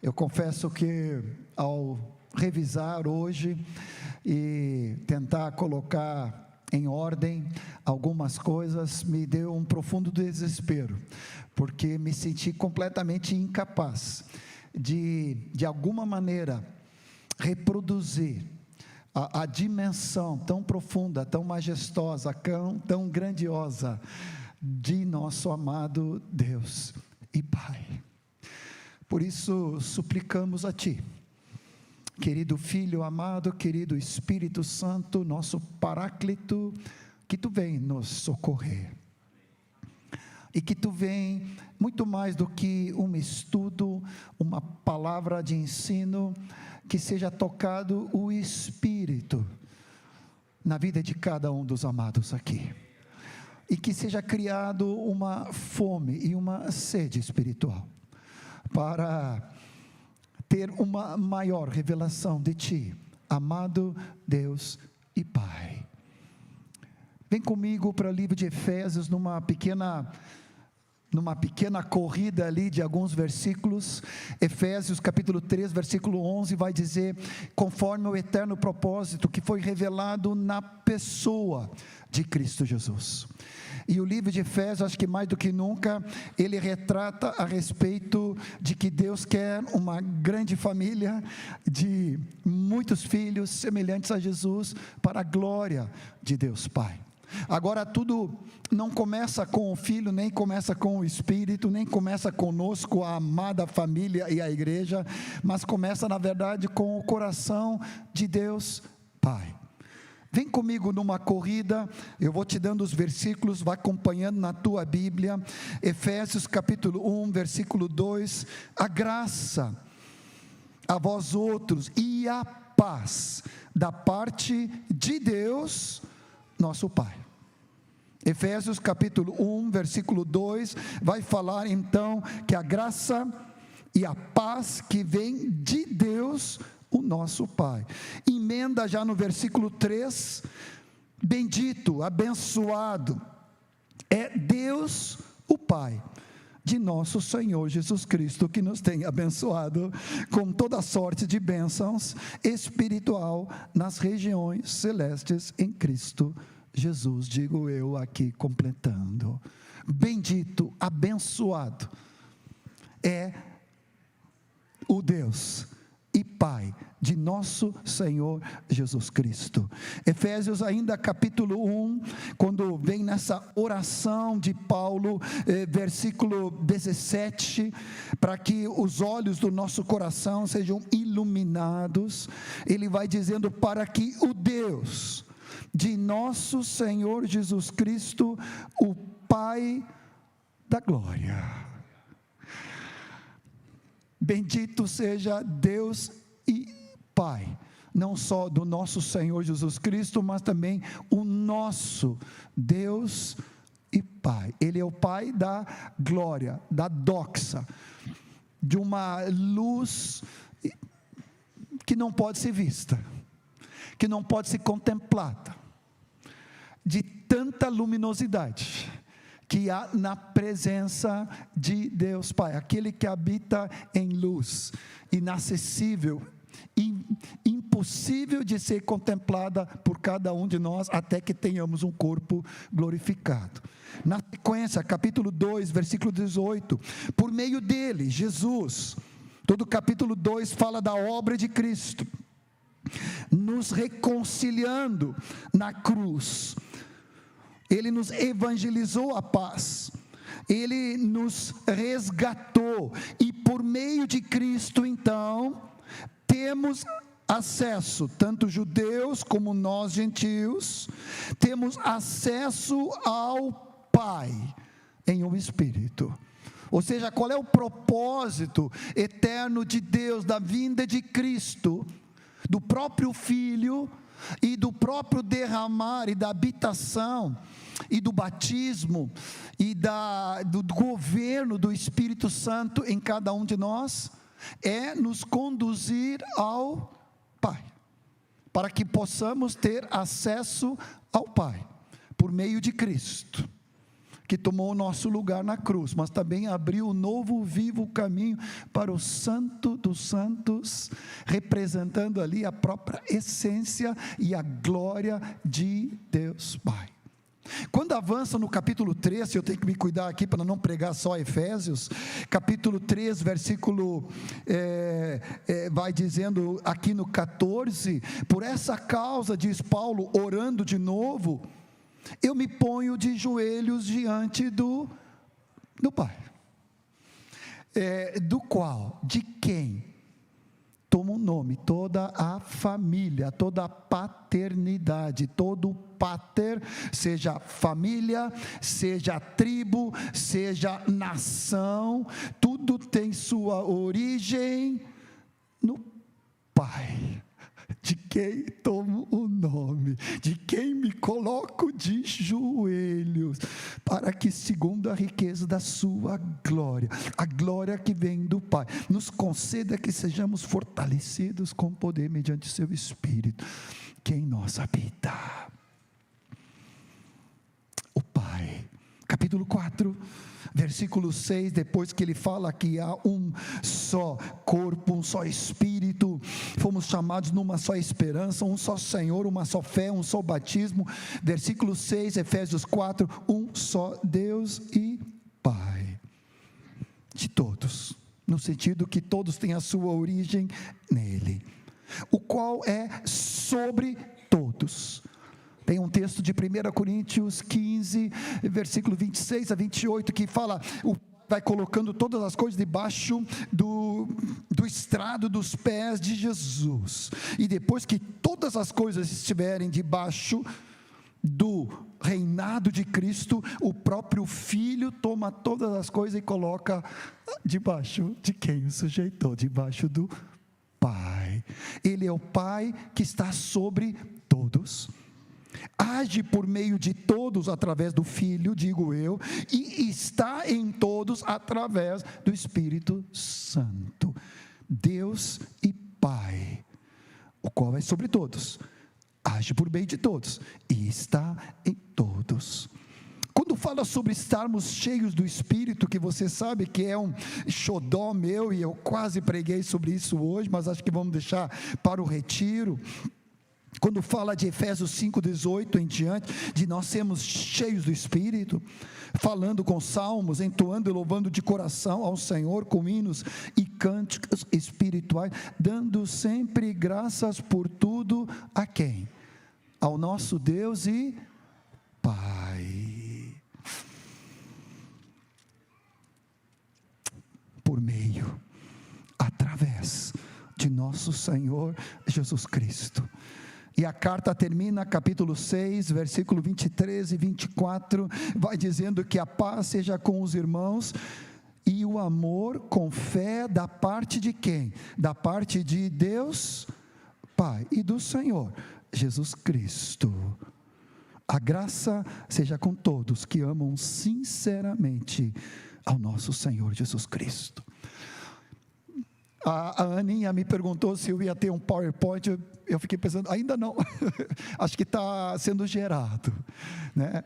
Eu confesso que ao revisar hoje e tentar colocar em ordem algumas coisas, me deu um profundo desespero, porque me senti completamente incapaz de alguma maneira, reproduzir a dimensão tão profunda, tão majestosa, tão grandiosa de nosso amado Deus e Pai. Por isso suplicamos a Ti, querido Filho amado, querido Espírito Santo, nosso Paráclito, que Tu vem nos socorrer, e que Tu vem muito mais do que um estudo, uma palavra de ensino, que seja tocado o Espírito na vida de cada um dos amados aqui, e que seja criado uma fome e uma sede espiritual, para ter uma maior revelação de Ti, amado Deus e Pai. Vem comigo para o livro de Efésios, numa pequena corrida ali de alguns versículos. Efésios capítulo 3, versículo 11, vai dizer: conforme o eterno propósito que foi revelado na pessoa de Cristo Jesus. E o livro de Efésios, acho que mais do que nunca, ele retrata a respeito de que Deus quer uma grande família, de muitos filhos semelhantes a Jesus, para a glória de Deus Pai. Agora tudo não começa com o Filho, nem começa com o Espírito, nem começa conosco, a amada família e a igreja, mas começa na verdade com o coração de Deus Pai. Vem comigo numa corrida, eu vou te dando os versículos, vai acompanhando na tua Bíblia. Efésios capítulo 1, versículo 2, a graça a vós outros e a paz da parte de Deus, nosso Pai. Efésios capítulo 1, versículo 2, vai falar então que a graça e a paz que vem de Deus, o nosso Pai. Emenda já no versículo 3, bendito, abençoado é Deus o Pai de nosso Senhor Jesus Cristo, que nos tem abençoado com toda sorte de bênçãos espiritual nas regiões celestes em Cristo Jesus. Digo eu aqui completando: bendito, abençoado é o Deus e Pai de nosso Senhor Jesus Cristo. Efésios ainda capítulo 1, quando vem nessa oração de Paulo, versículo 17, para que os olhos do nosso coração sejam iluminados, ele vai dizendo: para que o Deus de nosso Senhor Jesus Cristo, o Pai da glória. Bendito seja Deus e Pai, não só do nosso Senhor Jesus Cristo, mas também o nosso Deus e Pai. Ele é o Pai da glória, da doxa, de uma luz que não pode ser vista, que não pode ser contemplada, de tanta luminosidade que há na presença de Deus Pai, aquele que habita em luz, inacessível, impossível de ser contemplada por cada um de nós, até que tenhamos um corpo glorificado. Na sequência, capítulo 2, versículo 18, por meio dele, Jesus, todo o capítulo 2 fala da obra de Cristo, nos reconciliando na cruz. Ele nos evangelizou a paz, Ele nos resgatou, e por meio de Cristo, então, temos acesso, tanto judeus como nós gentios, temos acesso ao Pai, em um Espírito. Ou seja, qual é o propósito eterno de Deus, da vinda de Cristo, do próprio Filho, e do próprio derramar e da habitação e do batismo e do governo do Espírito Santo em cada um de nós, é nos conduzir ao Pai, para que possamos ter acesso ao Pai, por meio de Cristo. que tomou o nosso lugar na cruz, mas também abriu o novo, vivo caminho para o Santo dos Santos, representando ali a própria essência e a glória de Deus Pai. Quando avança no capítulo 3, eu tenho que me cuidar aqui para não pregar só Efésios, capítulo 3, versículo, vai dizendo aqui no 14, por essa causa, diz Paulo, orando de novo, eu me ponho de joelhos diante do Pai, do qual, de quem toma o nome, toda a família, toda a paternidade, todo o pater, seja família, seja tribo, seja nação, tudo tem sua origem no Pai, de quem tomo o nome, de quem me coloco de joelhos, para que segundo a riqueza da sua glória, a glória que vem do Pai, nos conceda que sejamos fortalecidos com poder mediante o seu Espírito, que em nós habita. O Pai, capítulo 4, versículo 6, depois que ele fala que há um só corpo, um só Espírito, fomos chamados numa só esperança, um só Senhor, uma só fé, um só batismo, versículo 6, Efésios 4, um só Deus e Pai, de todos, no sentido que todos têm a sua origem nele, o qual é sobre todos. Tem um texto de 1 Coríntios 15, versículo 26 a 28, que fala, vai colocando todas as coisas debaixo do estrado dos pés de Jesus, e depois que todas as coisas estiverem debaixo do reinado de Cristo, o próprio Filho toma todas as coisas e coloca debaixo de quem o sujeitou, debaixo do Pai. Ele é o Pai que está sobre todos, age por meio de todos através do Filho, digo eu, e está em todos através do Espírito Santo. Deus e Pai, o qual é sobre todos, age por meio de todos e está em todos. Quando fala sobre estarmos cheios do Espírito, que você sabe que é um xodó meu, e eu quase preguei sobre isso hoje, mas acho que vamos deixar para o retiro. Quando fala de Efésios 5,18 em diante, de nós sermos cheios do Espírito, falando com salmos, entoando e louvando de coração ao Senhor, com hinos e cânticos espirituais, dando sempre graças por tudo a quem? Ao nosso Deus e Pai, por meio, através de nosso Senhor Jesus Cristo. E a carta termina, capítulo 6, versículo 23 e 24, vai dizendo que a paz seja com os irmãos, e o amor com fé, da parte de quem? Da parte de Deus Pai e do Senhor Jesus Cristo. A graça seja com todos que amam sinceramente ao nosso Senhor Jesus Cristo. A Aninha me perguntou se eu ia ter um PowerPoint, eu fiquei pensando, ainda não, acho que está sendo gerado, né?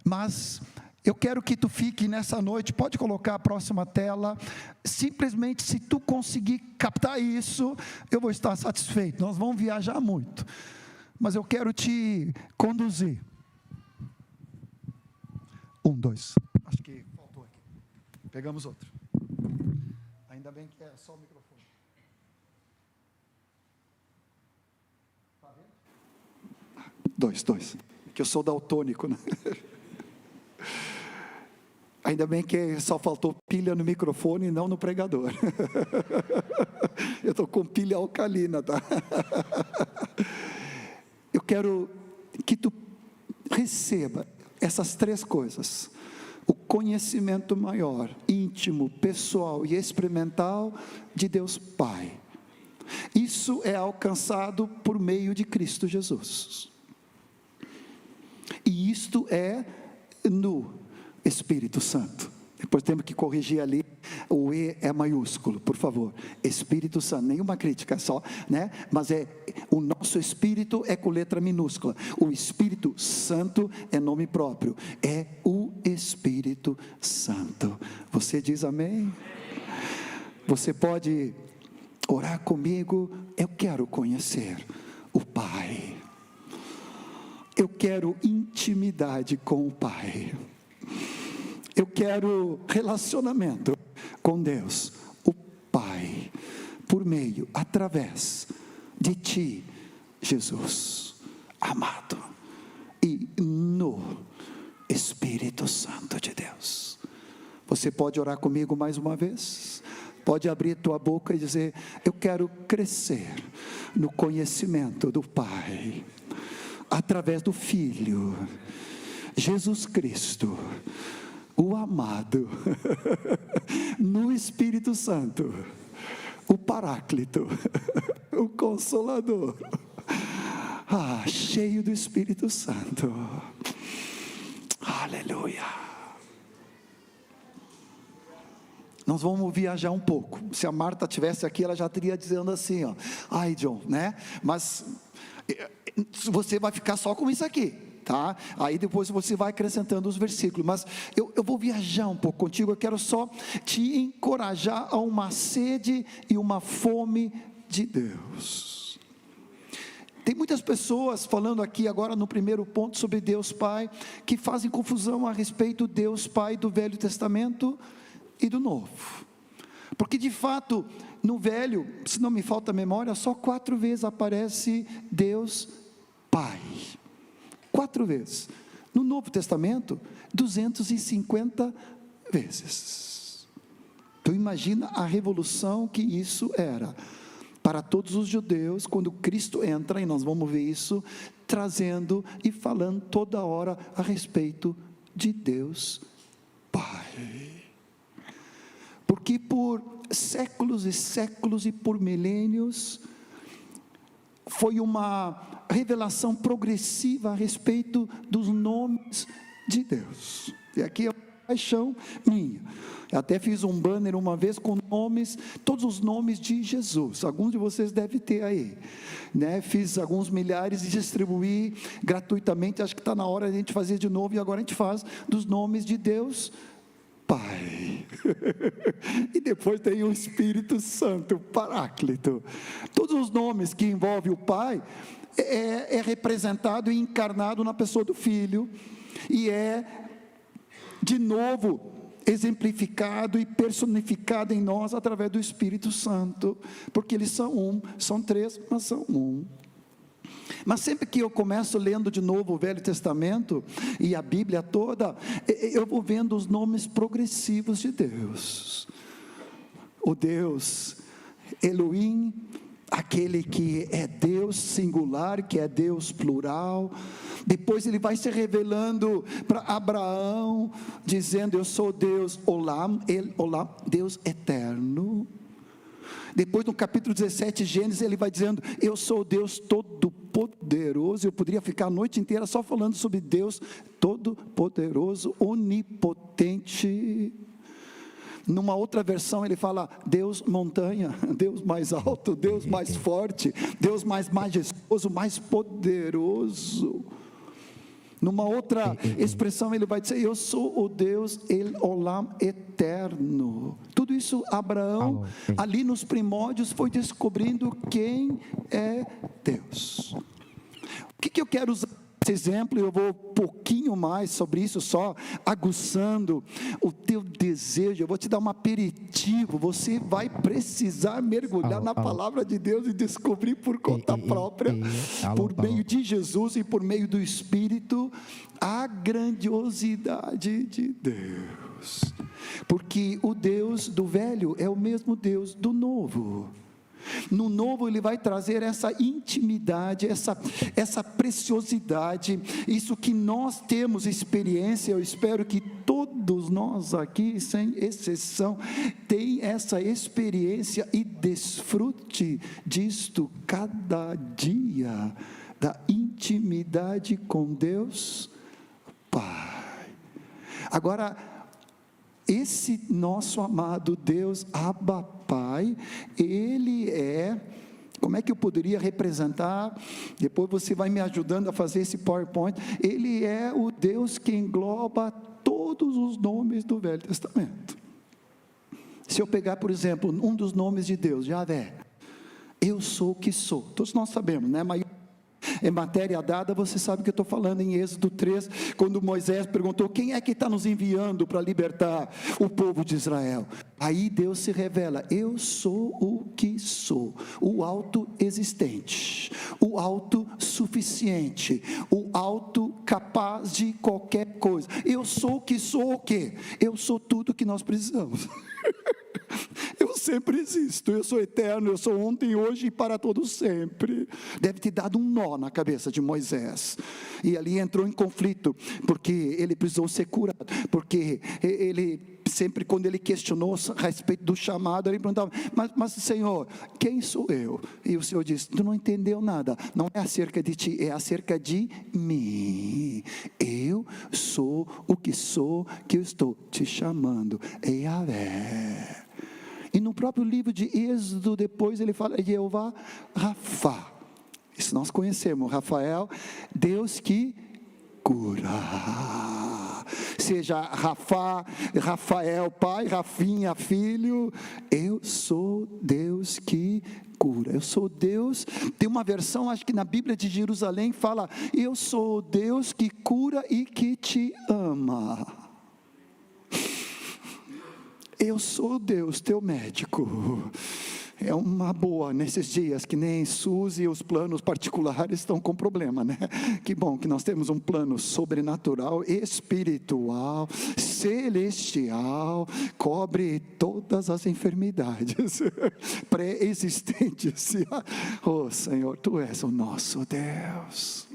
Mas eu quero que tu fique nessa noite, pode colocar a próxima tela, simplesmente se tu conseguir captar isso, eu vou estar satisfeito. Nós vamos viajar muito, mas eu quero te conduzir. 1, 2, acho que faltou aqui, pegamos outro, ainda bem que é só o microfone. 2, que eu sou daltônico, né? Ainda bem que só faltou pilha no microfone e não no pregador. Eu estou com pilha alcalina, tá? Eu quero que tu receba essas 3 coisas: o conhecimento maior, íntimo, pessoal e experimental de Deus Pai. Isso é alcançado por meio de Cristo Jesus. E isto é no Espírito Santo. Depois temos que corrigir ali O E é maiúsculo, por favor. Espírito Santo, nenhuma crítica, só, né? Mas o nosso Espírito é com letra minúscula. O Espírito Santo é nome próprio. É o Espírito Santo. Você diz amém? Você pode orar comigo. Eu quero conhecer o Pai. Eu quero intimidade com o Pai. Eu quero relacionamento com Deus, o Pai, por meio, através de Ti, Jesus, amado, e no Espírito Santo de Deus. Você pode orar comigo mais uma vez? Pode abrir tua boca e dizer: eu quero crescer no conhecimento do Pai, através do Filho, Jesus Cristo, o amado, no Espírito Santo, o Paráclito, o Consolador, cheio do Espírito Santo. Aleluia. Nós vamos viajar um pouco. Se a Marta estivesse aqui, ela já teria dizendo assim, ai John, né? Mas você vai ficar só com isso aqui, tá? Aí depois você vai acrescentando os versículos, mas eu vou viajar um pouco contigo. Eu quero só te encorajar a uma sede e uma fome de Deus. Tem muitas pessoas falando aqui agora no primeiro ponto sobre Deus Pai, que fazem confusão a respeito do Deus Pai do Velho Testamento e do Novo, porque de fato no Velho, se não me falta a memória, só 4 vezes aparece Deus Pai, 4 vezes. No Novo Testamento, 250 vezes. Tu imagina a revolução que isso era para todos os judeus, quando Cristo entra, e nós vamos ver isso, trazendo e falando toda hora a respeito de Deus Pai. Porque por séculos e séculos e por milênios, foi uma revelação progressiva a respeito dos nomes de Deus. E aqui é uma paixão minha. Eu até fiz um banner uma vez com nomes, todos os nomes de Jesus. Alguns de vocês devem ter aí, né? Fiz alguns milhares e distribuí gratuitamente. Acho que está na hora de a gente fazer de novo, e agora a gente faz dos nomes de Deus Pai. E depois tem o Espírito Santo, o Paráclito. Todos os nomes que envolvem o Pai é representado e encarnado na pessoa do Filho, e de novo exemplificado e personificado em nós através do Espírito Santo, porque eles são 3, mas são um. Mas sempre que eu começo lendo de novo o Velho Testamento e a Bíblia toda, eu vou vendo os nomes progressivos de Deus. O Deus Elohim, aquele que é Deus singular, que é Deus plural. Depois ele vai se revelando para Abraão, dizendo: eu sou Deus Olam, Deus eterno. Depois no capítulo 17, Gênesis, ele vai dizendo: eu sou Deus todo-poderoso. Eu poderia ficar a noite inteira só falando sobre Deus todo-poderoso, onipotente. Numa outra versão ele fala Deus montanha, Deus mais alto, Deus mais forte, Deus mais majestoso, mais poderoso. Numa outra expressão ele vai dizer: eu sou o Deus El Olam eterno. Tudo isso Abraão, ali nos primórdios, foi descobrindo quem é Deus. O que eu quero usar esse exemplo? Eu vou um pouquinho mais sobre isso, só aguçando o teu desejo. Eu vou te dar um aperitivo. Você vai precisar mergulhar na palavra de Deus e descobrir por conta própria, por meio de Jesus e por meio do Espírito, a grandiosidade de Deus. Porque o Deus do velho é o mesmo Deus do novo. No novo ele vai trazer essa intimidade, essa preciosidade, isso que nós temos experiência. Eu espero que todos nós aqui, sem exceção, tem essa experiência e desfrute disto cada dia, da intimidade com Deus Pai. Agora, Esse nosso amado Deus, Abba Pai, Ele é, como é que eu poderia representar? Depois você vai me ajudando a fazer esse PowerPoint. Ele é o Deus que engloba todos os nomes do Velho Testamento. Se eu pegar, por exemplo, um dos nomes de Deus, Javé, eu sou o que sou. Todos nós sabemos, né? Mas em matéria dada, você sabe o que eu estou falando em Êxodo 3, quando Moisés perguntou, quem é que está nos enviando para libertar o povo de Israel? Aí Deus se revela, eu sou o que sou, o autoexistente, o autossuficiente, o autocapaz de qualquer coisa. Eu sou o que sou o quê? Eu sou tudo que nós precisamos. Eu sempre existo, eu sou eterno, eu sou ontem, hoje e para todos sempre. Deve ter dado um nó na cabeça de Moisés, e ali entrou em conflito, porque ele precisou ser curado, porque ele sempre, quando ele questionou a respeito do chamado, ele perguntava, mas Senhor, quem sou eu? E o Senhor disse, tu não entendeu nada, não é acerca de ti, é acerca de mim. Eu sou o que sou, que eu estou te chamando, Yahvé. E no próprio livro de Êxodo, depois ele fala, Jeová Rafa. Isso nós conhecemos, Rafael, Deus que cura. Seja Rafa, Rafael pai, Rafinha filho, eu sou Deus que cura. Eu sou Deus, tem uma versão, acho que na Bíblia de Jerusalém fala, eu sou Deus que cura e que te ama. Eu sou Deus, teu médico. É uma boa nesses dias que nem SUS e os planos particulares estão com problema, né? Que bom que nós temos um plano sobrenatural, espiritual, celestial, cobre todas as enfermidades pré-existentes. Oh Senhor, Tu és o nosso Deus.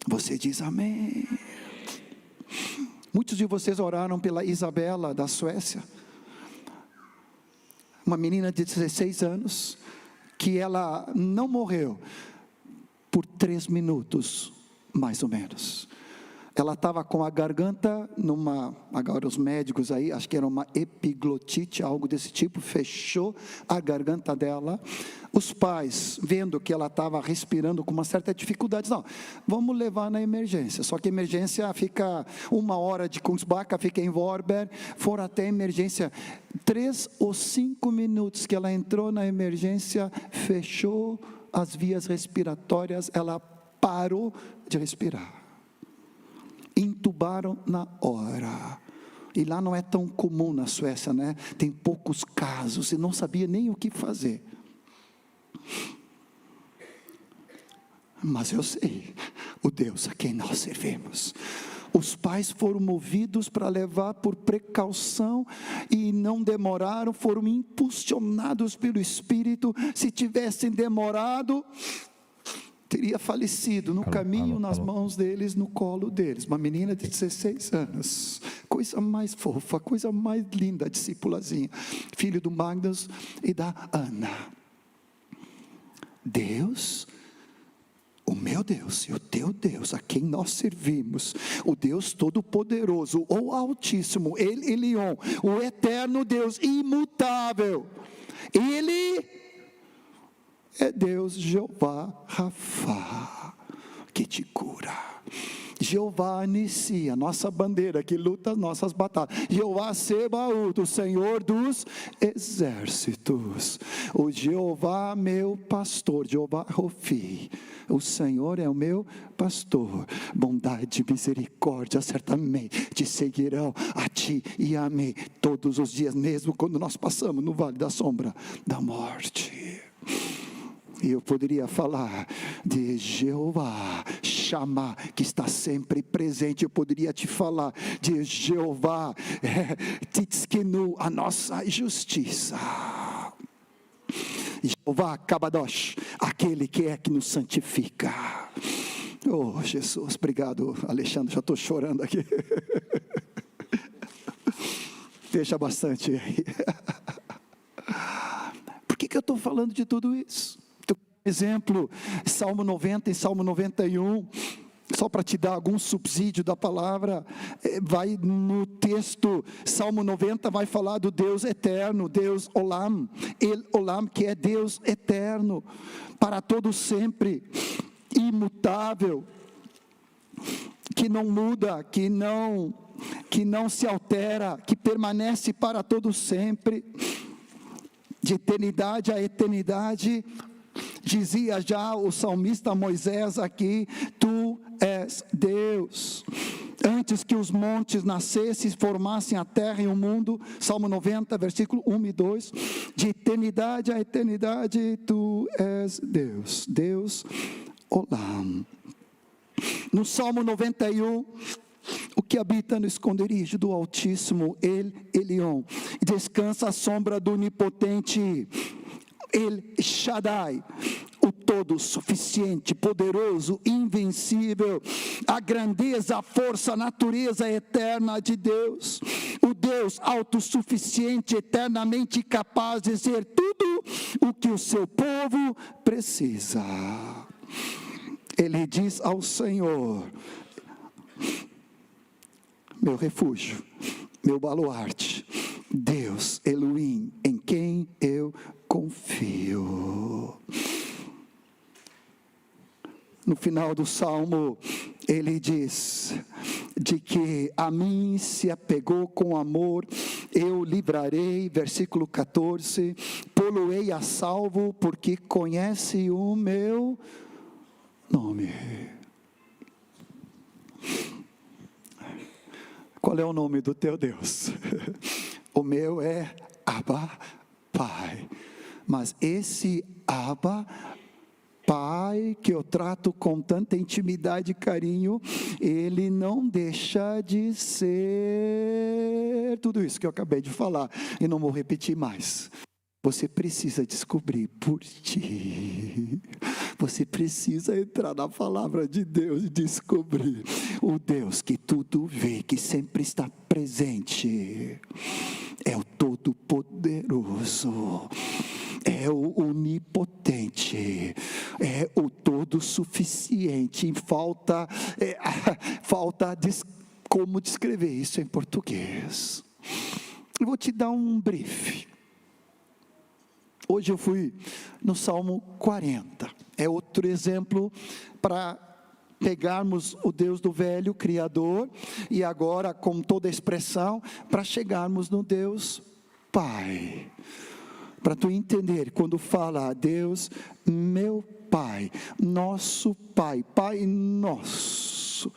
Você diz amém. Muitos de vocês oraram pela Isabela da Suécia, uma menina de 16 anos, que ela não morreu por 3 minutos, mais ou menos. Ela estava com a garganta agora os médicos aí, acho que era uma epiglotite, algo desse tipo, fechou a garganta dela. Os pais, vendo que ela estava respirando com uma certa dificuldade, não, vamos levar na emergência. Só que a emergência fica 1 hora de Kungsbacka, fica em Vorberg, foram até a emergência. 3 ou 5 minutos que ela entrou na emergência, fechou as vias respiratórias, ela parou de respirar. Intubaram na hora. E lá não é tão comum na Suécia, né? Tem poucos casos, e não sabia nem o que fazer. Mas eu sei o Deus a quem nós servimos. Os pais foram movidos para levar por precaução e não demoraram, foram impulsionados pelo Espírito. Se tivessem demorado, teria falecido no caminho, nas mãos deles, no colo deles. Uma menina de 16 anos, coisa mais fofa, coisa mais linda, discipulazinha, filho do Magnus e da Ana. Deus, o meu Deus e o teu Deus, a quem nós servimos, o Deus Todo-Poderoso, o Altíssimo, El Elyon, o Eterno Deus, imutável, Ele é Deus Jeová Rafa, que te cura. Jeová Nissi, a nossa bandeira que luta as nossas batalhas. Jeová Sebaúd, o Senhor dos exércitos. O Jeová meu pastor, Jeová Rofi. O Senhor é o meu pastor. Bondade e misericórdia certamente te seguirão a ti e a mim todos os dias, mesmo quando nós passamos no vale da sombra da morte. E eu poderia falar de Jeová Shammah, que está sempre presente. Eu poderia te falar de Jeová Tzidkenu, a nossa justiça. Jeová Kabadosh, aquele que é que nos santifica. Oh Jesus, obrigado Alexandre, já estou chorando aqui. Deixa bastante aí. Por que eu estou falando de tudo isso? Exemplo, Salmo 90 e Salmo 91, Só para te dar algum subsídio da palavra, vai no texto, Salmo 90 vai falar do Deus eterno, Deus Olam, El Olam, que é Deus eterno, para todo sempre, imutável, que não muda, que não se altera, que permanece para todo sempre, de eternidade a eternidade. Dizia já o salmista Moisés aqui: tu és Deus, antes que os montes nascessem, formassem a terra e o mundo. Salmo 90, versículo 1 e 2, de eternidade a eternidade, tu és Deus, Deus Olam. No Salmo 91, o que habita no esconderijo do Altíssimo, El Elyon, descansa à sombra do Onipotente, El Shaddai, o todo suficiente, poderoso, invencível, a grandeza, a força, a natureza eterna de Deus, o Deus autossuficiente, eternamente capaz de ser tudo o que o seu povo precisa. Ele diz ao Senhor: meu refúgio, meu baluarte, Deus, Elohim, em quem eu confio. No final do Salmo, ele diz, de que a mim se apegou com amor, eu livrarei, versículo 14, pô-lo-ei a salvo, porque conhece o meu nome. Qual é o nome do teu Deus? O meu é Abba, Pai. Mas esse Abba, Pai, que eu trato com tanta intimidade e carinho, ele não deixa de ser tudo isso que eu acabei de falar, e não vou repetir mais. Você precisa descobrir por ti. Você precisa entrar na palavra de Deus e descobrir o Deus que tudo vê, que sempre está presente. É o Todo-Poderoso, é o Onipotente, é o Todo-Suficiente. Falta como descrever isso em português. Eu vou te dar um brief. Hoje eu fui no Salmo 40, é outro exemplo para pegarmos o Deus do velho, Criador, e agora com toda a expressão, para chegarmos no Deus Pai. Para tu entender, quando fala Deus, meu Pai, nosso Pai, Pai nosso,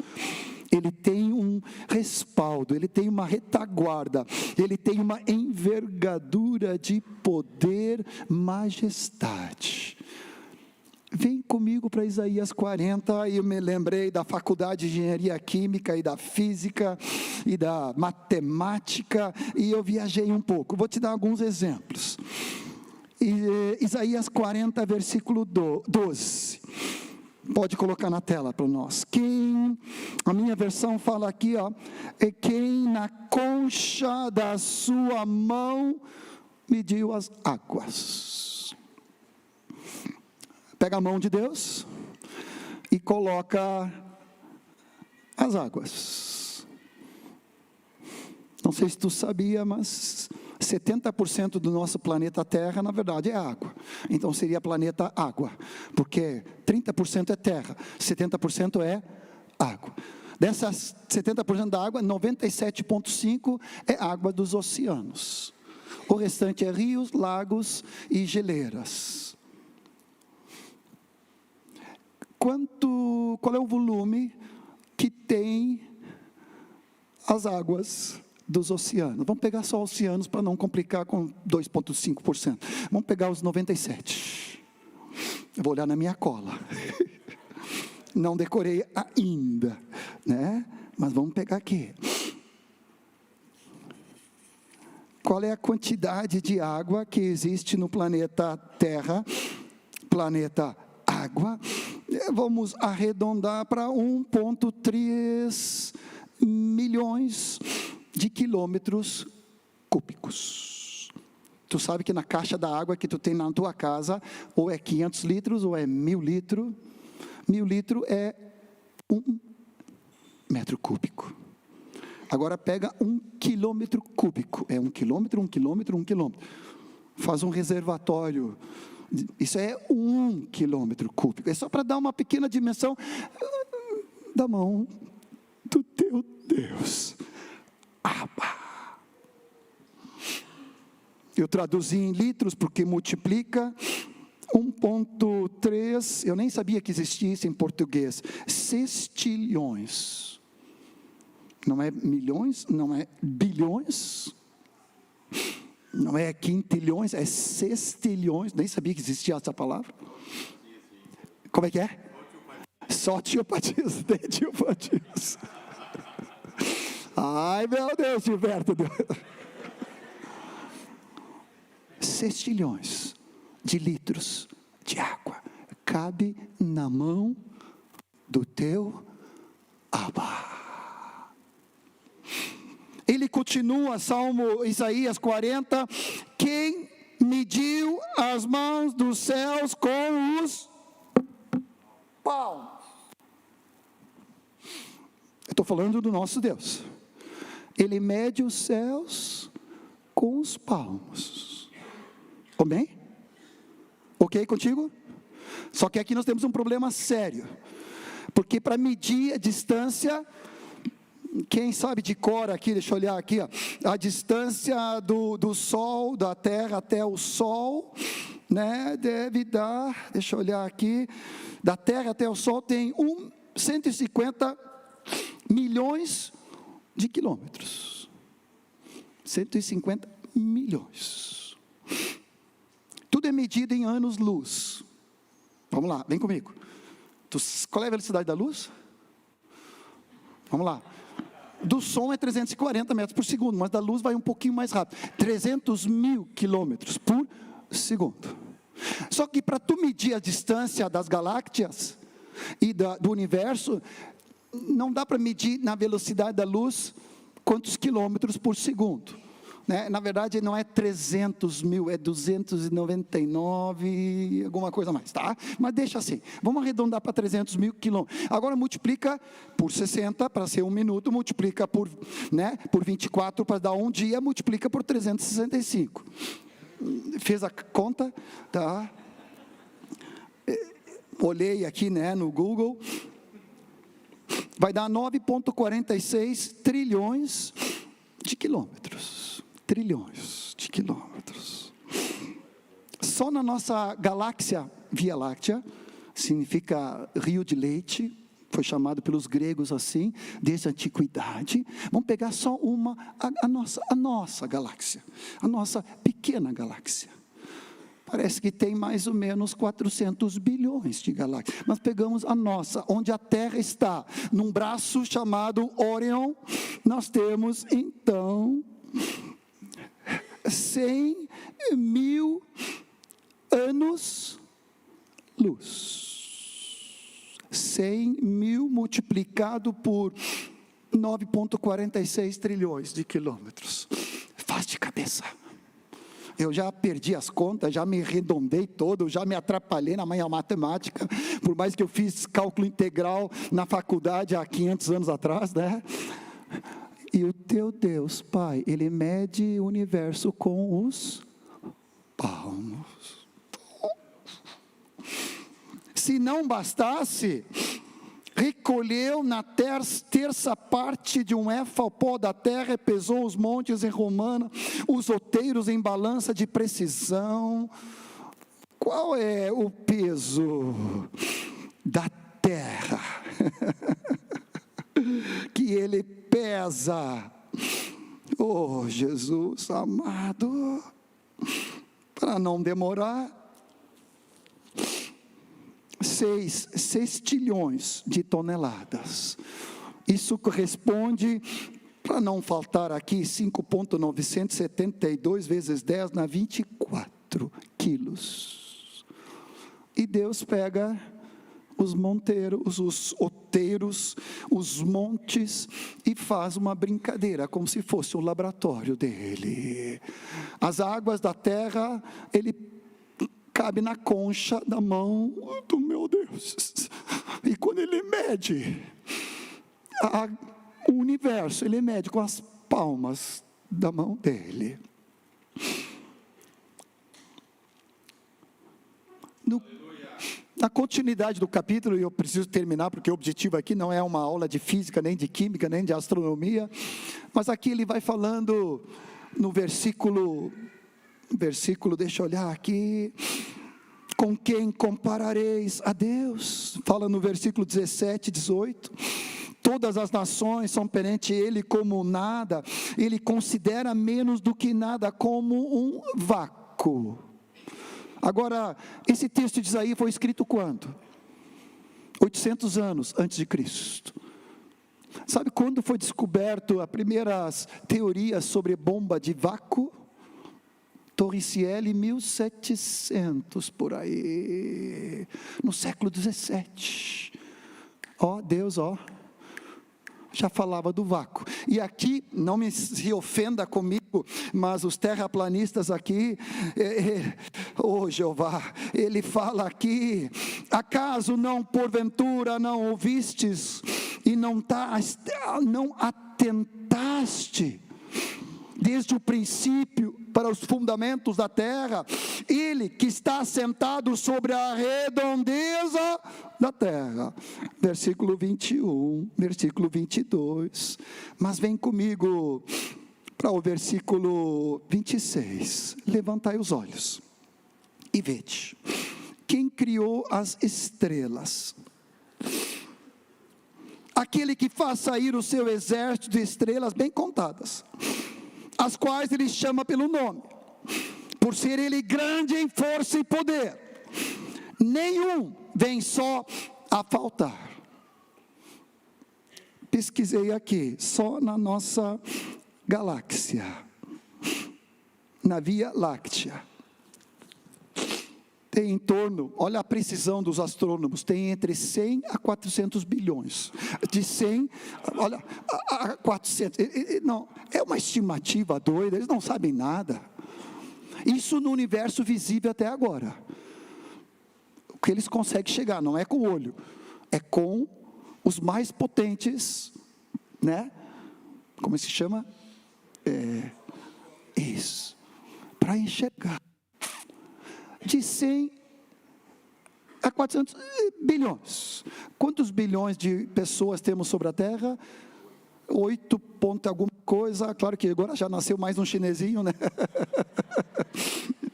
ele tem um respaldo, ele tem uma retaguarda, ele tem uma envergadura de poder, majestade. Vem comigo para Isaías 40, e eu me lembrei da faculdade de engenharia química e da física e da matemática, e eu viajei um pouco. Vou te dar alguns exemplos. Isaías 40, versículo 12. Pode colocar na tela para nós. A minha versão fala aqui, é quem na concha da sua mão mediu as águas. Pega a mão de Deus e coloca as águas. Não sei se tu sabia, mas 70% do nosso planeta Terra, na verdade, é água. Então seria planeta água, porque 30% é terra, 70% é água. Dessas 70% da água, 97,5% é água dos oceanos. O restante é rios, lagos e geleiras. Qual é o volume que tem as águas dos oceanos? Vamos pegar só oceanos para não complicar com 2,5%. Vamos pegar os 97%. Eu vou olhar na minha cola. Não decorei ainda, né? Mas vamos pegar aqui. Qual é a quantidade de água que existe no planeta Terra? Planeta água. Vamos arredondar para 1,3 milhões de quilômetros cúbicos. Tu sabe que na caixa da água que tu tem na tua casa, ou é 500 litros, ou é 1.000 litros. 1.000 litros é 1 metro cúbico. Agora pega 1 quilômetro cúbico, é 1 quilômetro, 1 quilômetro, 1 quilômetro. Faz um reservatório, isso é 1 quilômetro cúbico. É só para dar uma pequena dimensão da mão do teu Deus. Abba. Eu traduzi em litros porque multiplica 1,3, eu nem sabia que existia isso em português, sextilhões. Não é milhões, não é bilhões, não é quintilhões, é sextilhões, nem sabia que existia essa palavra. Como é que é? Só tio Patias, tem tio Patias. Ai meu Deus, Gilberto. Sextilhões de litros de água cabe na mão do teu Abba. Ele continua, Salmo Isaías 40, quem mediu as mãos dos céus com os palmos? Eu estou falando do nosso Deus. Ele mede os céus com os palmos. Amém? Ok contigo? Só que aqui nós temos um problema sério, porque para medir a distância, quem sabe de cor aqui, deixa eu olhar aqui, ó, a distância do Sol, da Terra até o Sol, né, deve dar, deixa eu olhar aqui, da Terra até o Sol tem 150 milhões de quilômetros, 150 milhões, tudo é medido em anos-luz. Vamos lá, vem comigo. Qual é a velocidade da luz? Vamos lá. Do som é 340 metros por segundo, mas da luz vai um pouquinho mais rápido. 300 mil quilômetros por segundo. Só que para tu medir a distância das galáxias e do universo, não dá para medir na velocidade da luz quantos quilômetros por segundo. Né? Na verdade não é 300 mil, é 299, alguma coisa mais, tá? Mas deixa assim, vamos arredondar para 300 mil quilômetros. Agora multiplica por 60 para ser 1 minuto, multiplica por 24 para dar 1 dia, multiplica por 365. Fez a conta, tá? Olhei aqui, né, no Google, vai dar 9,46 trilhões de quilômetros. Trilhões de quilômetros. Só na nossa galáxia, Via Láctea, significa rio de leite, foi chamado pelos gregos assim, desde a antiguidade. Vamos pegar só a nossa galáxia, a nossa pequena galáxia. Parece que tem mais ou menos 400 bilhões de galáxias. Mas pegamos a nossa, onde a Terra está, num braço chamado Órion, nós temos então 100 mil anos-luz. 100 mil multiplicado por 9,46 trilhões de quilômetros. Faz de cabeça. Eu já perdi as contas, já me arredondei todo, já me atrapalhei na minha matemática, por mais que eu fiz cálculo integral na faculdade há 500 anos atrás, né? E o teu Deus, Pai, Ele mede o universo com os palmos. Se não bastasse, recolheu na terça parte de um éfa ao pó da terra, e pesou os montes em romana, os outeiros em balança de precisão. Qual é o peso da terra que ele pesa? Oh, Jesus amado, para não demorar, 6 sextilhões de toneladas. Isso corresponde, para não faltar aqui, 5,972 vezes 10 na 24 quilos. E Deus pega os monteiros, os outeiros, os montes, e faz uma brincadeira, como se fosse o laboratório dele. As águas da terra, ele cabe na concha da mão do meu Deus. E quando ele mede, o universo, ele mede com as palmas da mão dele. Na continuidade do capítulo, e eu preciso terminar, porque o objetivo aqui não é uma aula de física, nem de química, nem de astronomia, mas aqui ele vai falando no versículo, deixa eu olhar aqui, com quem comparareis a Deus? Fala no versículo 17, 18, todas as nações são perante ele como nada, ele considera menos do que nada, como um vácuo. Agora, esse texto de Isaías foi escrito quando? 800 anos antes de Cristo. Sabe quando foi descoberto as primeiras teorias sobre bomba de vácuo? Torre Eiffel, 1700 por aí, no século 17. Deus, já falava do vácuo. E aqui, não se ofenda comigo, mas os terraplanistas aqui, Jeová, ele fala aqui, acaso não porventura não ouvistes e não atentaste desde o princípio para os fundamentos da terra, ele que está sentado sobre a redondeza da terra, versículo 21, versículo 22, mas vem comigo para o versículo 26, levantai os olhos e vede, quem criou as estrelas, aquele que faz sair o seu exército de estrelas bem contadas, as quais ele chama pelo nome, por ser ele grande em força e poder, nenhum vem só a faltar. Pesquisei aqui, só na nossa galáxia, na Via Láctea, tem em torno, olha a precisão dos astrônomos, tem entre 100 a 400 bilhões, de 100, olha, a 400, não, é uma estimativa doida, eles não sabem nada, isso no universo visível até agora, o que eles conseguem chegar, não é com o olho, é com os mais potentes, né, como se chama? Isso, para enxergar, de 100 a 400 bilhões. Quantos bilhões de pessoas temos sobre a Terra? 8 ponto alguma coisa. Claro que agora já nasceu mais um chinesinho, né?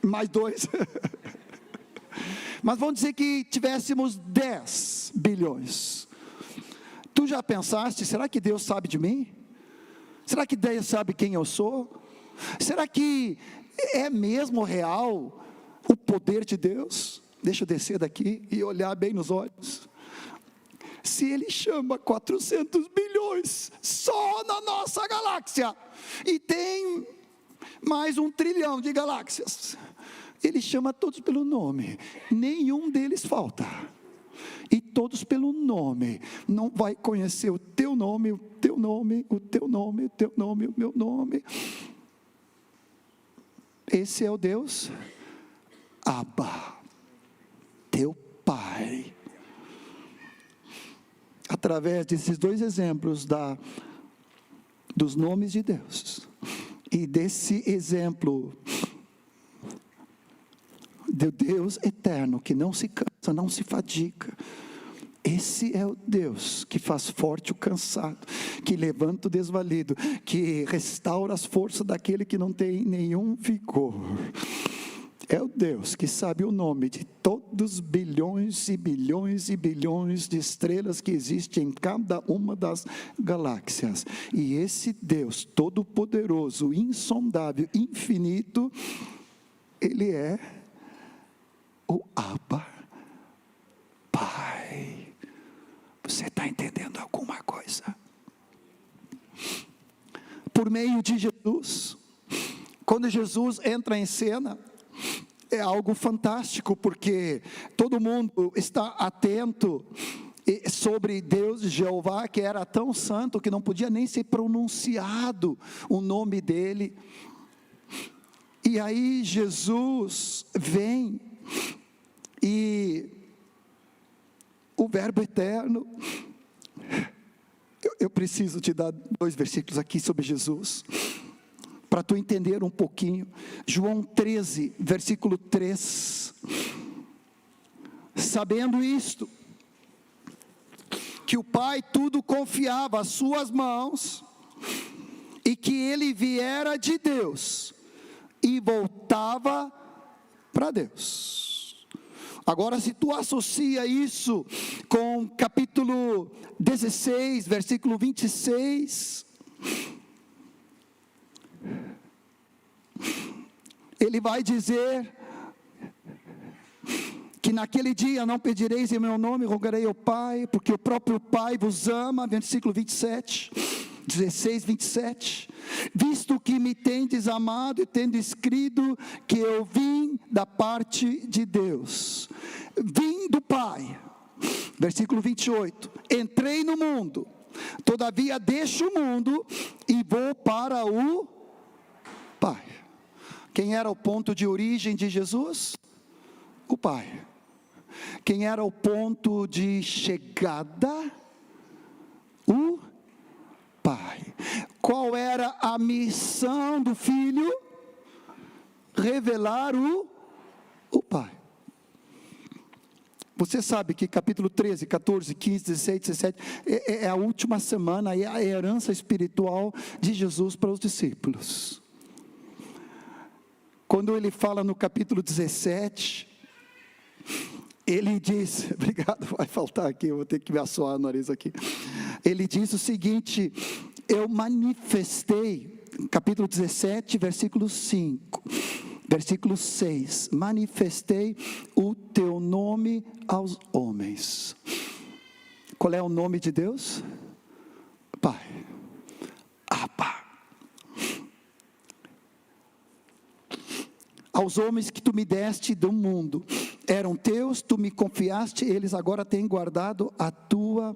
Mais 2. Mas vamos dizer que tivéssemos 10 bilhões. Tu já pensaste, será que Deus sabe de mim? Será que Deus sabe quem eu sou? Será que é mesmo real o poder de Deus? Deixa eu descer daqui e olhar bem nos olhos. Se ele chama 400 bilhões só na nossa galáxia, e tem mais 1 trilhão de galáxias, ele chama todos pelo nome, nenhum deles falta, e todos pelo nome, não vai conhecer o teu nome, o teu nome, o teu nome, o teu nome, o meu nome. Esse é o Deus Abba, teu Pai. Através desses 2 exemplos dos nomes de Deus, e desse exemplo de Deus eterno, que não se cansa, não se fadiga, esse é o Deus que faz forte o cansado, que levanta o desvalido, que restaura as forças daquele que não tem nenhum vigor. É o Deus que sabe o nome de todos bilhões e bilhões e bilhões de estrelas que existem em cada uma das galáxias. E esse Deus todo-poderoso, insondável, infinito, ele é o Abba, Pai. Você está entendendo alguma coisa? Por meio de Jesus, quando Jesus entra em cena, é algo fantástico, porque todo mundo está atento sobre Deus, Jeová, que era tão santo que não podia nem ser pronunciado o nome dele. E aí Jesus vem e o Verbo eterno, eu preciso te dar 2 versículos aqui sobre Jesus, para tu entender um pouquinho. João 13, versículo 3. Sabendo isto, que o Pai tudo confiava às suas mãos, e que ele viera de Deus, e voltava para Deus. Agora, se tu associa isso com capítulo 16, versículo 26, ele vai dizer que naquele dia não pedireis em meu nome, rogarei ao Pai, porque o próprio Pai vos ama, versículo 27, 16, 27, visto que me tendes amado e tendo escrito que eu vim da parte de Deus, vim do Pai, versículo 28, entrei no mundo, todavia deixo o mundo e vou para o Pai. Quem era o ponto de origem de Jesus? O Pai. Quem era o ponto de chegada? O Pai. Qual era a missão do Filho? Revelar o Pai. Você sabe que capítulo 13, 14, 15, 16, 17 é a última semana, é a herança espiritual de Jesus para os discípulos. Quando ele fala no capítulo 17, ele diz, obrigado, vai faltar aqui, eu vou ter que me assoar o nariz aqui. Ele diz o seguinte: eu manifestei, capítulo 17, versículo 5, versículo 6, manifestei o teu nome aos homens. Qual é o nome de Deus? Pai. Abba. Aos homens que tu me deste do mundo, eram teus, tu me confiaste, eles agora têm guardado a tua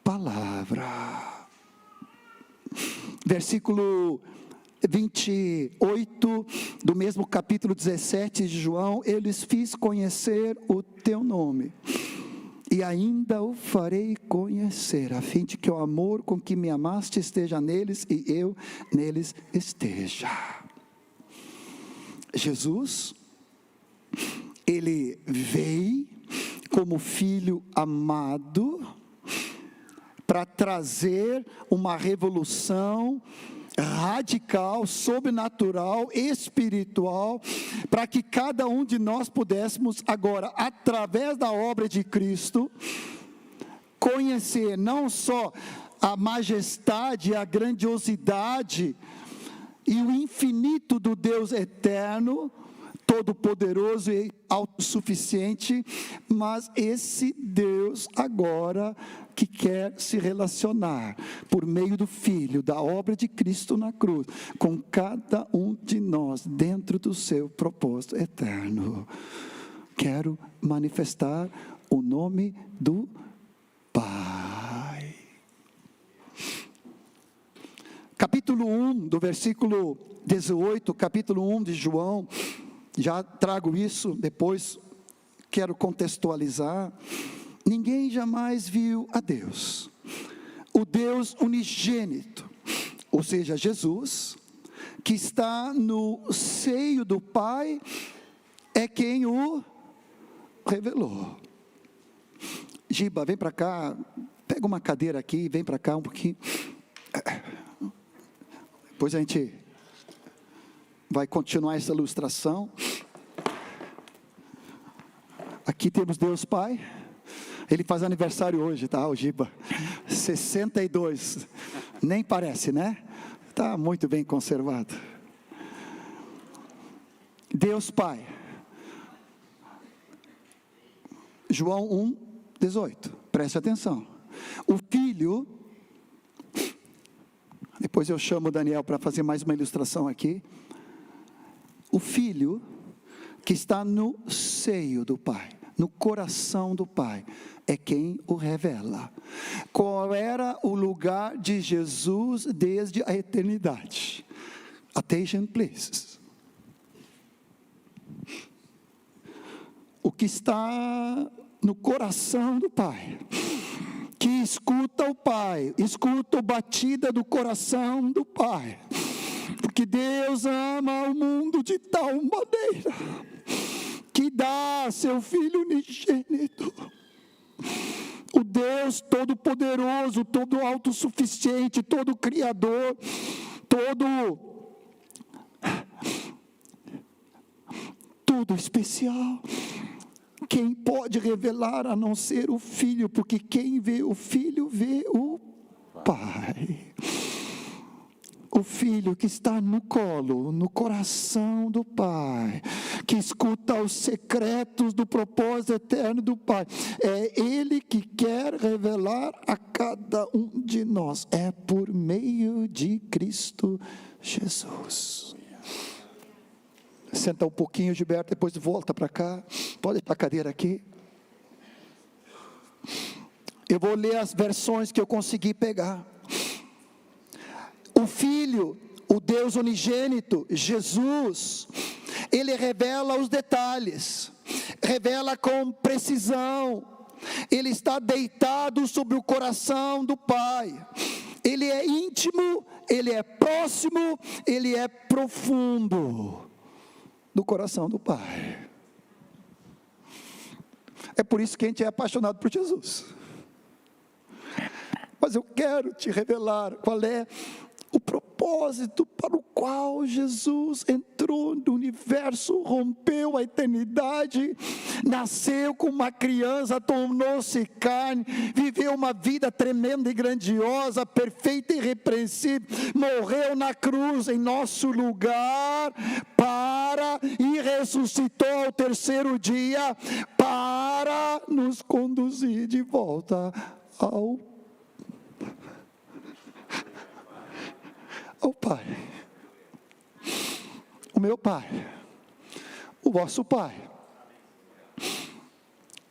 palavra. Versículo 28, do mesmo capítulo 17 de João, eu lhes fiz conhecer o teu nome, e ainda o farei conhecer, a fim de que o amor com que me amaste esteja neles, e eu neles esteja. Jesus, ele veio como filho amado, para trazer uma revolução radical, sobrenatural, espiritual, para que cada um de nós pudéssemos agora, através da obra de Cristo, conhecer não só a majestade, a grandiosidade e o infinito do Deus eterno, todo-poderoso e autossuficiente, mas esse Deus agora que quer se relacionar por meio do Filho, da obra de Cristo na cruz, com cada um de nós dentro do seu propósito eterno. Quero manifestar o nome do Pai. Capítulo 1, do versículo 18, capítulo 1 de João, já trago isso, depois quero contextualizar. Ninguém jamais viu a Deus, o Deus unigênito, ou seja, Jesus, que está no seio do Pai, é quem o revelou. Giba, vem para cá, pega uma cadeira aqui, vem para cá um pouquinho. Depois a gente vai continuar essa ilustração. Aqui temos Deus Pai. Ele faz aniversário hoje, tá, o Giba? 62. Nem parece, né? Está muito bem conservado. Deus Pai. João 1, 18. Preste atenção. O Filho. Depois eu chamo o Daniel para fazer mais uma ilustração aqui. O Filho que está no seio do Pai, no coração do Pai, é quem o revela. Qual era o lugar de Jesus desde a eternidade? Attention, please. O que está no coração do Pai, que escuta o Pai, escuta a batida do coração do Pai, porque Deus ama o mundo de tal maneira, que dá seu Filho unigênito. O Deus todo-poderoso, todo autossuficiente, todo criador, todo especial. Quem pode revelar a não ser o Filho? Porque quem vê o Filho vê o Pai. O Filho que está no colo, no coração do Pai, que escuta os secretos do propósito eterno do Pai. É Ele que quer revelar a cada um de nós. É por meio de Cristo Jesus. Senta um pouquinho, Gilberto, depois volta para cá. Pode deixar a cadeira aqui. Eu vou ler as versões que eu consegui pegar. O Filho, o Deus unigênito, Jesus, Ele revela os detalhes, revela com precisão. Ele está deitado sobre o coração do Pai. Ele é íntimo, Ele é próximo, Ele é profundo do coração do Pai. É por isso que a gente é apaixonado por Jesus. Mas eu quero te revelar qual é o propósito para o qual Jesus entrou no universo, rompeu a eternidade, nasceu como uma criança, tornou-se carne, viveu uma vida tremenda e grandiosa, perfeita e irrepreensível, morreu na cruz em nosso lugar, e ressuscitou ao terceiro dia, para nos conduzir de volta ao Pai. O meu Pai, o vosso Pai.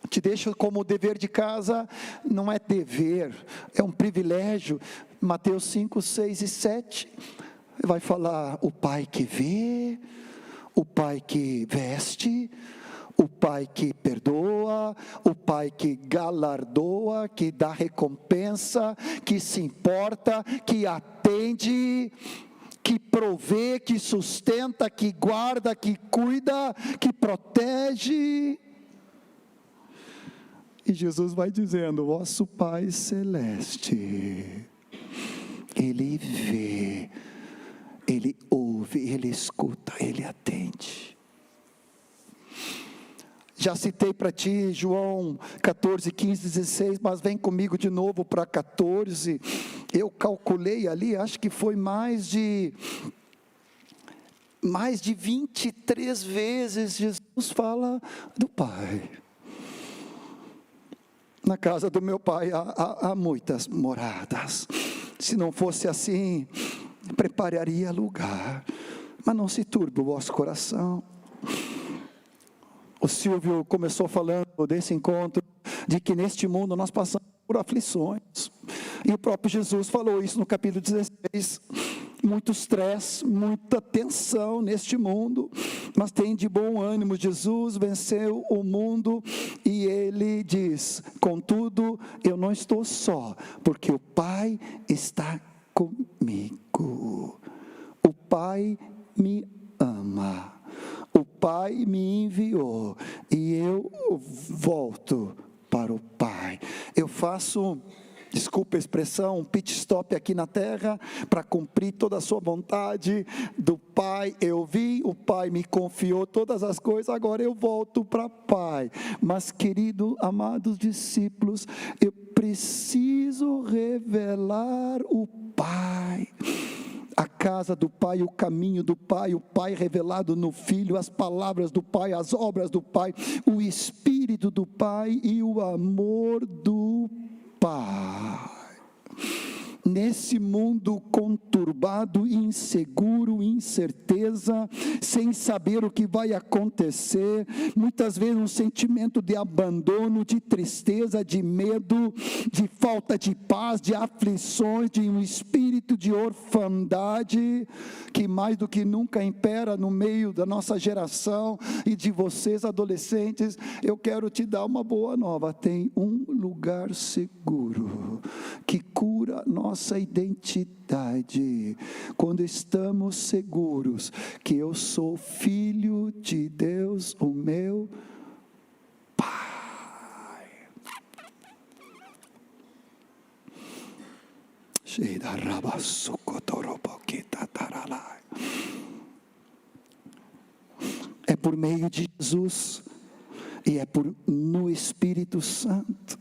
Te deixo como dever de casa, não é dever, é um privilégio. Mateus 5, 6 e 7, vai falar o Pai que vê, o Pai que veste, o Pai que perdoa, o Pai que galardoa, que dá recompensa, que se importa, que atende, que provê, que sustenta, que guarda, que cuida, que protege. E Jesus vai dizendo: vosso Pai Celeste, Ele vê, Ele ouve, Ele escuta, Ele atende. Já citei para ti João 14, 15, 16, mas vem comigo de novo para 14. Eu calculei ali, acho que foi mais de 23 vezes Jesus fala do Pai. Na casa do meu Pai há muitas moradas. Se não fosse assim, prepararia lugar. Mas não se turbe o vosso coração. O Silvio começou falando desse encontro, de que neste mundo nós passamos por aflições. E o próprio Jesus falou isso no capítulo 16. Muito estresse, muita tensão neste mundo, mas tem de bom ânimo. Jesus venceu o mundo e Ele diz: contudo, eu não estou só, porque o Pai está comigo. O Pai me ama. O Pai me enviou e eu volto para o Pai. Eu faço, desculpa a expressão, um pit stop aqui na terra para cumprir toda a sua vontade do Pai. Eu vi, o Pai me confiou todas as coisas, agora eu volto para o Pai. Mas, querido, amados discípulos, eu preciso revelar o Pai. A casa do Pai, o caminho do Pai, o Pai revelado no Filho, as palavras do Pai, as obras do Pai, o Espírito do Pai e o amor do Pai. nesse mundo conturbado, inseguro, incerteza, sem saber o que vai acontecer, muitas vezes um sentimento de abandono, de tristeza, de medo, de falta de paz, de aflições, de um espírito de orfandade, que mais do que nunca impera no meio da nossa geração e de vocês adolescentes. Eu quero te dar uma boa nova: tem um lugar seguro, que cura nossa identidade, quando estamos seguros que eu sou filho de Deus, o meu Pai. É por meio de Jesus e é no Espírito Santo.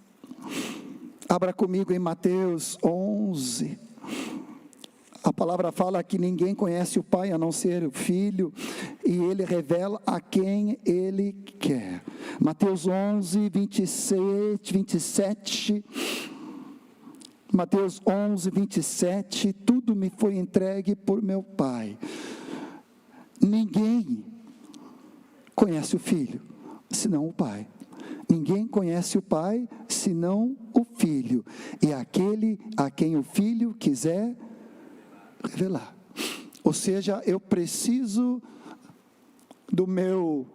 Abra comigo em Mateus 11. A palavra fala que ninguém conhece o Pai a não ser o Filho, e Ele revela a quem Ele quer. Mateus 11, 27. Mateus 11, 27. Tudo me foi entregue por meu Pai. Ninguém conhece o Filho, senão o Pai. Ninguém conhece o Pai, senão o Filho, e aquele a quem o Filho quiser revelar. Ou seja, eu preciso do meu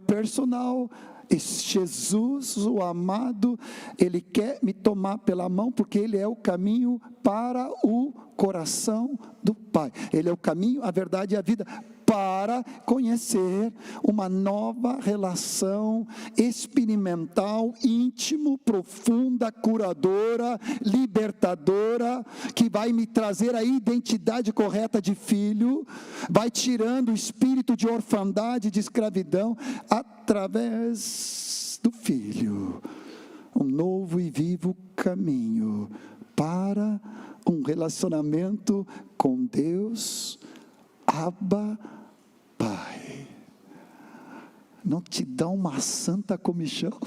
personal. Jesus, o amado, Ele quer me tomar pela mão, porque Ele é o caminho para o coração do Pai. Ele é o caminho, a verdade e a vida, para conhecer uma nova relação experimental, íntimo, profunda, curadora, libertadora, que vai me trazer a identidade correta de filho, vai tirando o espírito de orfandade, de escravidão, através do Filho. Um novo e vivo caminho para um relacionamento com Deus, Abba, Pai. Não te dá uma santa comichão?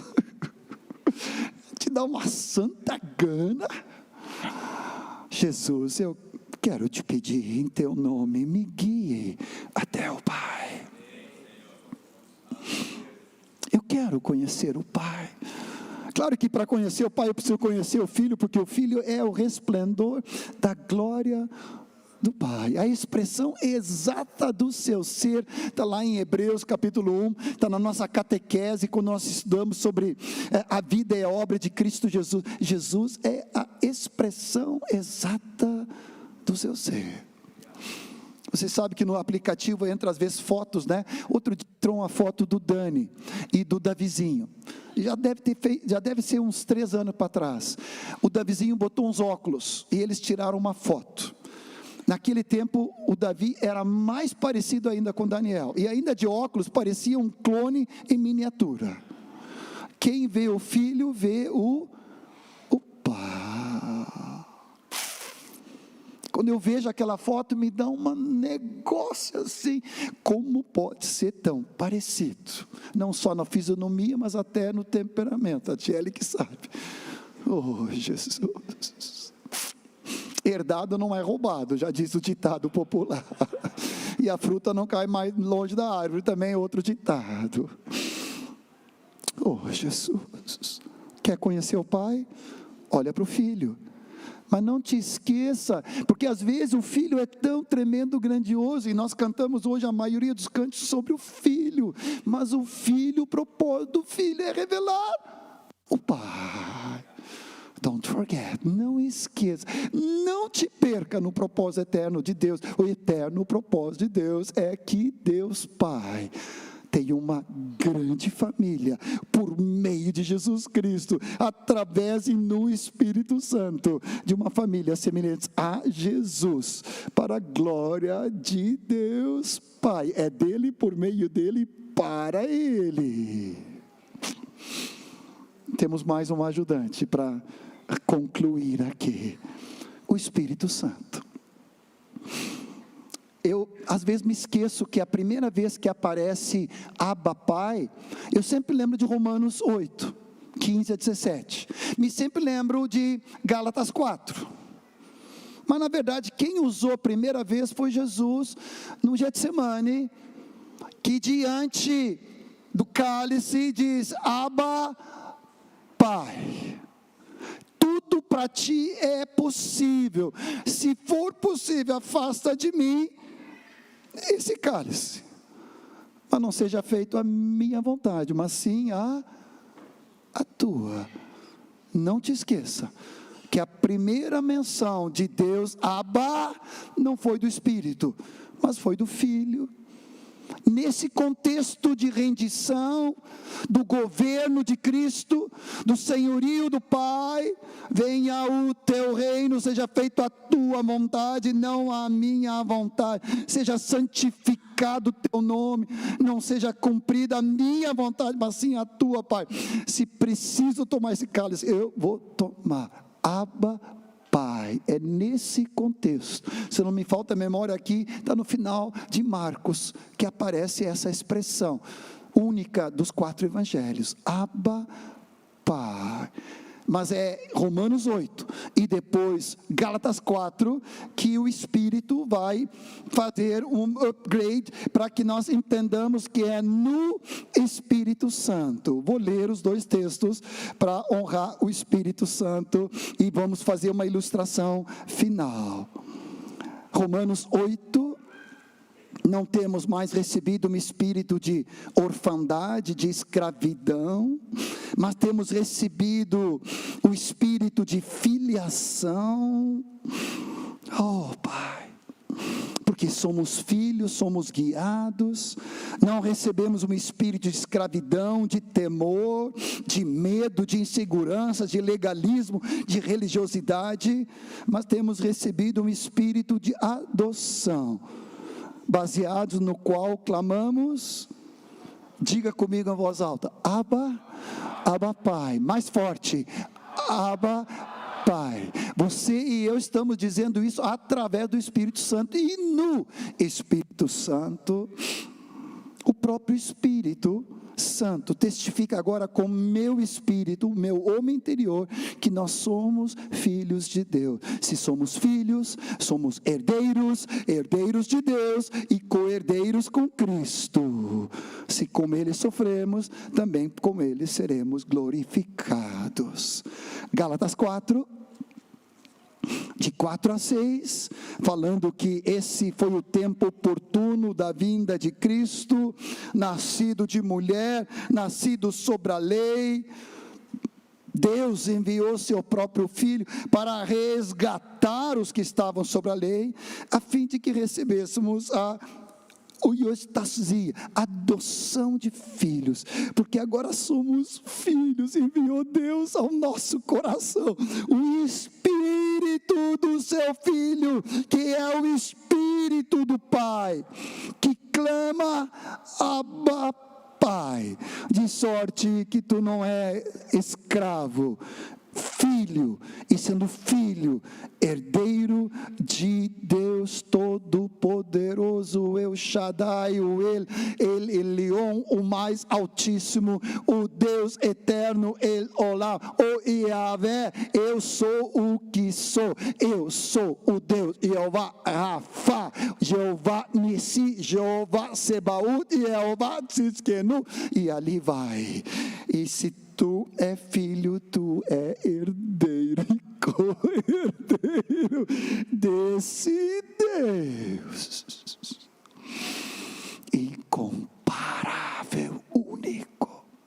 Te dá uma santa gana? Jesus, eu quero te pedir em teu nome, me guie até o Pai. Eu quero conhecer o Pai. Claro que para conhecer o Pai eu preciso conhecer o Filho, porque o Filho é o resplendor da glória do Pai. A expressão exata do seu ser está lá em Hebreus capítulo 1, está na nossa catequese, quando nós estudamos sobre a vida e a obra de Cristo Jesus. Jesus é a expressão exata do seu ser. Você sabe que no aplicativo entra às vezes fotos, né? Outro dia entrou uma foto do Dani e do Davizinho. Já deve ser uns 3 anos para trás. O Davizinho botou uns óculos e eles tiraram uma foto. Naquele tempo, o Davi era mais parecido ainda com Daniel. E ainda de óculos, parecia um clone em miniatura. Quem vê o filho, vê o Pai. Quando eu vejo aquela foto, me dá um negócio assim. Como pode ser tão parecido? Não só na fisionomia, mas até no temperamento. A Tiele que sabe. Oh, Jesus. Herdado não é roubado, já diz o ditado popular. E a fruta não cai mais longe da árvore, também é outro ditado. Oh, Jesus. Quer conhecer o Pai? Olha para o Filho. Mas não te esqueça, porque às vezes o Filho é tão tremendo, grandioso, e nós cantamos hoje a maioria dos cantos sobre o Filho, mas o Filho, o propósito do Filho é revelar o Pai. Don't forget, não esqueça, não te perca no propósito eterno de Deus. O eterno propósito de Deus é que Deus Pai tem uma grande família por meio de Jesus Cristo, através e no Espírito Santo, de uma família semelhante a Jesus, para a glória de Deus Pai. É dele, por meio dele, para ele. Temos mais um ajudante para concluir aqui: o Espírito Santo. Eu às vezes me esqueço que a primeira vez que aparece Abba Pai, eu sempre lembro de Romanos 8, 15 a 17, me sempre lembro de Gálatas 4, Mas na verdade, quem usou a primeira vez foi Jesus, no Getsemane, que diante do cálice diz: Abba, Pai, tudo para ti é possível, se for possível, afasta de mim esse cálice, mas não seja feito a minha vontade, mas sim a tua. Não te esqueça que a primeira menção de Deus, Abba, não foi do Espírito, mas foi do Filho. Nesse contexto de rendição, do governo de Cristo, do senhorio do Pai, venha o teu reino, seja feito a tua vontade, não a minha vontade, seja santificado o teu nome, não seja cumprida a minha vontade, mas sim a tua, Pai. Se preciso tomar esse cálice, eu vou tomar. Abba, Pai, é nesse contexto, se não me falta memória aqui, está no final de Marcos, que aparece essa expressão, única dos 4 evangelhos, Abba, Pai. Mas é Romanos 8, e depois Gálatas 4, que o Espírito vai fazer um upgrade, para que nós entendamos que é no Espírito Santo. Vou ler os 2 textos, para honrar o Espírito Santo, e vamos fazer uma ilustração final. Romanos 8, não temos mais recebido um espírito de orfandade, de escravidão, mas temos recebido o espírito de filiação. Oh, Pai, porque somos filhos, somos guiados, não recebemos um espírito de escravidão, de temor, de medo, de insegurança, de legalismo, de religiosidade, mas temos recebido um espírito de adoção, baseados no qual clamamos, diga comigo em voz alta, Abba, Abba Pai, mais forte, Abba Pai. Você e eu estamos dizendo isso através do Espírito Santo, e no Espírito Santo, o próprio Espírito Santo testifica agora com meu espírito, o meu homem interior, que nós somos filhos de Deus. Se somos filhos, somos herdeiros, herdeiros de Deus e co-herdeiros com Cristo. Se com Ele sofremos, também com Ele seremos glorificados. Gálatas 4, de 4 a 6, falando que esse foi o tempo oportuno da vinda de Cristo, nascido de mulher, nascido sobre a lei. Deus enviou seu próprio Filho para resgatar os que estavam sobre a lei, a fim de que recebêssemos a oiostasia, adoção de filhos, porque agora somos filhos, enviou Deus ao nosso coração o Espírito do seu Filho, que é o Espírito do Pai, que clama, Abba, Pai, de sorte que tu não é escravo, filho, e sendo filho, herdeiro de Deus Todo-Poderoso, El Shaddai, o El Elyon, o mais altíssimo, o Deus eterno, El Olam, o Yahvé, eu sou o que sou, eu sou o Deus, Jeová Rafa, Jeová Nissi, Jeová Sebaúd, Jeová Tzidkenu, e ali vai. E se tu é filho, tu é herdeiro e co-herdeiro desse Deus.